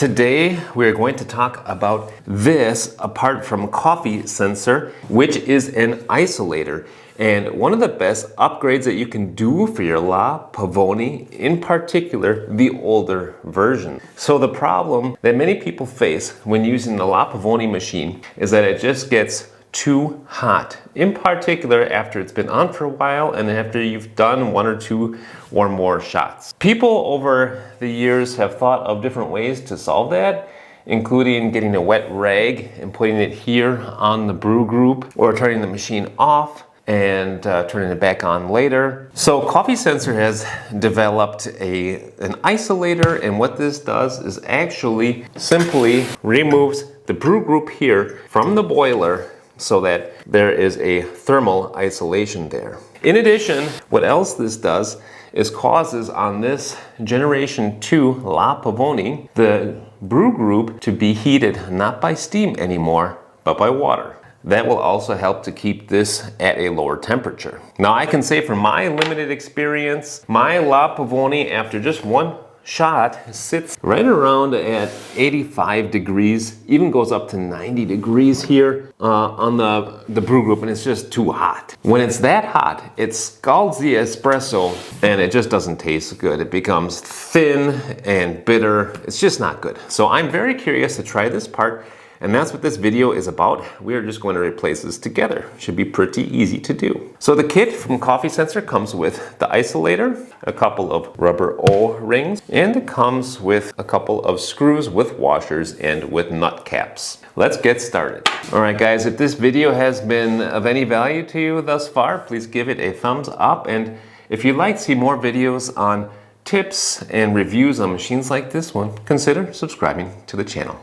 Today we're going to talk about this apart from CoffeeSensor, which is an isolator. And one of the best upgrades that you can do for your La Pavoni, in particular, the older version. So the problem that many people face when using the La Pavoni machine is that it just gets too hot. In particular, after it's been on for a while and after you've done one or two or more shots. People over the years have thought of different ways to solve that, including getting a wet rag and putting it here on the brew group, or turning the machine off and turning it back on later. So CoffeeSensor has developed an isolator, and what this does is actually simply removes the brew group here from the boiler so that there is a thermal isolation there. In addition, what else this does is causes on this Generation 2 La Pavoni the brew group to be heated not by steam anymore, but by water. That will also help to keep this at a lower temperature. Now I can say from my limited experience, my La Pavoni after just one shot sits right around at 85 degrees, even goes up to 90 degrees here on the brew group, and it's just too hot. When it's that hot, it scalds the espresso and it just doesn't taste good. It becomes thin and bitter. It's just not good. So I'm very curious to try this part, and that's what this video is about. We are just going to replace this together. Should be pretty easy to do. So the kit from CoffeeSensor comes with the isolator, a couple of rubber O-rings, and it comes with a couple of screws with washers and with nut caps. Let's get started. All right guys, if this video has been of any value to you thus far, please give it a thumbs up. And if you'd like to see more videos on tips and reviews on machines like this one, consider subscribing to the channel.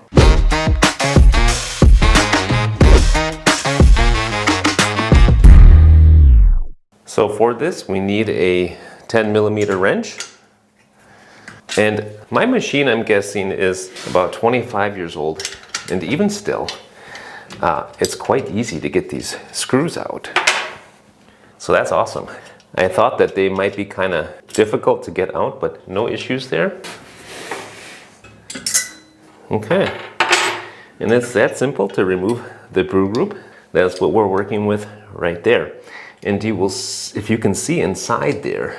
So for this, we need a 10mm wrench. And my machine, I'm guessing, is about 25 years old. And even still, it's quite easy to get these screws out. So that's awesome. I thought that they might be kind of difficult to get out, but no issues there. Okay. And it's that simple to remove the brew group. That's what we're working with right there. And you will, if you can see inside there,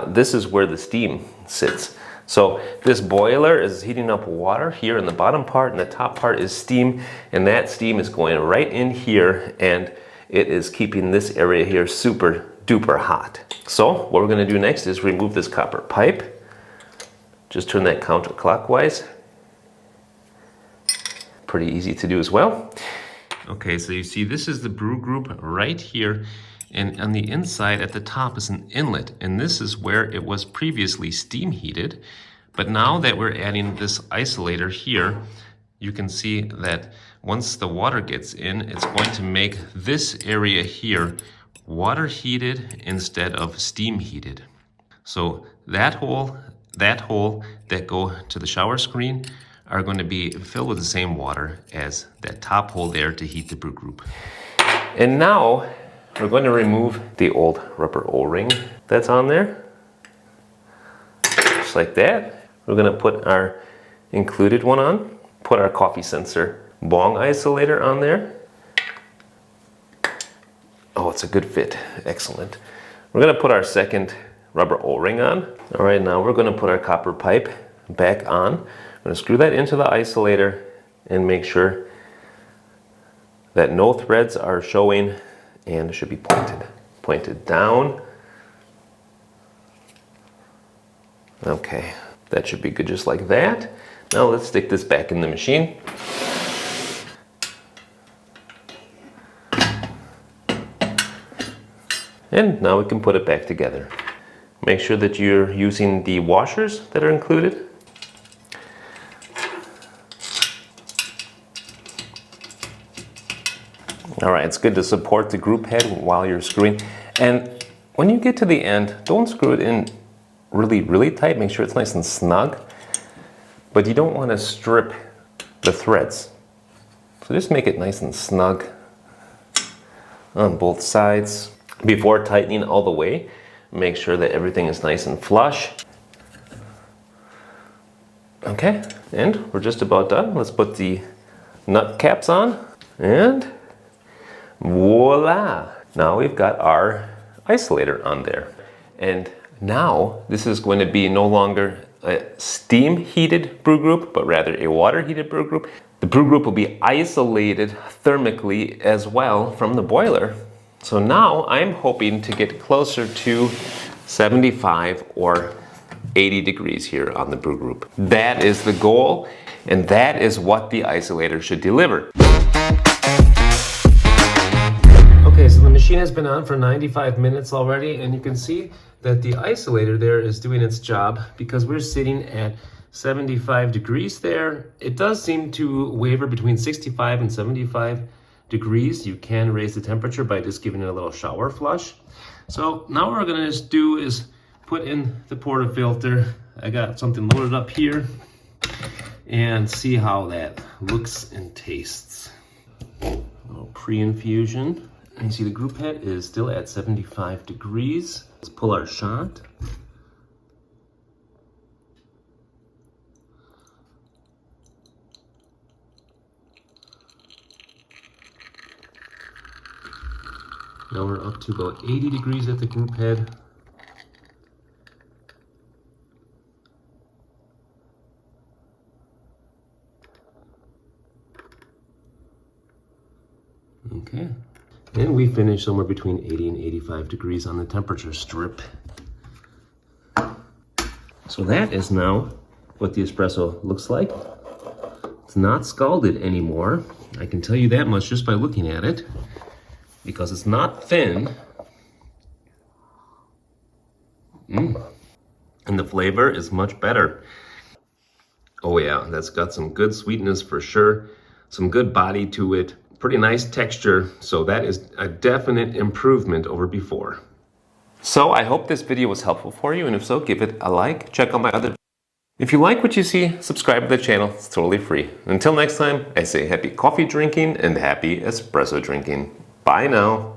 this is where the steam sits. So this boiler is heating up water here in the bottom part, and the top part is steam, and that steam is going right in here, and it is keeping this area here super duper hot. So what we're going to do next is remove this copper pipe. Just turn that counterclockwise. Pretty easy to do as well. Okay, so you see this is the brew group right here, and on the inside at the top is an inlet, and this is where it was previously steam heated. But now that we're adding this isolator here, you can see that once the water gets in, it's going to make this area here water heated instead of steam heated. So that hole that go to the shower screen are going to be filled with the same water as that top hole there to heat the brew group. And now we're going to remove the old rubber O-ring that's on there. Just like that. We're going to put our included one on, put our CoffeeSensor Bong Isolator on there. Oh, it's a good fit. Excellent. We're going to put our second rubber O-ring on. All right, now we're going to put our copper pipe back on. I'm going to screw that into the isolator and make sure that no threads are showing, and it should be pointed down. Okay, that should be good just like that. Now let's stick this back in the machine. And now we can put it back together. Make sure that you're using the washers that are included. All right, it's good to support the group head while you're screwing. And when you get to the end, don't screw it in really, really tight. Make sure it's nice and snug. But you don't want to strip the threads. So just make it nice and snug on both sides. Before tightening all the way, make sure that everything is nice and flush. Okay, and we're just about done. Let's put the nut caps on, and voila! Now we've got our isolator on there. And now this is going to be no longer a steam heated brew group, but rather a water heated brew group. The brew group will be isolated thermically as well from the boiler. So now I'm hoping to get closer to 75 or 80 degrees here on the brew group. That is the goal, and that is what the isolator should deliver. Okay, so the machine has been on for 95 minutes already, and you can see that the isolator there is doing its job because we're sitting at 75 degrees there. It does seem to waver between 65 and 75 degrees. You can raise the temperature by just giving it a little shower flush. So now what we're gonna just do is put in the portafilter. I got something loaded up here and see how that looks and tastes. A little pre-infusion. And you see the group head is still at 75 degrees. Let's pull our shot. Now we're up to about 80 degrees at the group head. Okay. And we finish somewhere between 80 and 85 degrees on the temperature strip. So that is now what the espresso looks like. It's not scalded anymore. I can tell you that much just by looking at it, because it's not thin. And the flavor is much better. Oh yeah, that's got some good sweetness for sure. Some good body to it. Pretty nice texture, so that is a definite improvement over before. So I hope this video was helpful for you, and if so, give it a like. Check out my other. If you like what you see, subscribe to the channel. It's totally free. Until next time, I say happy coffee drinking and happy espresso drinking. Bye now.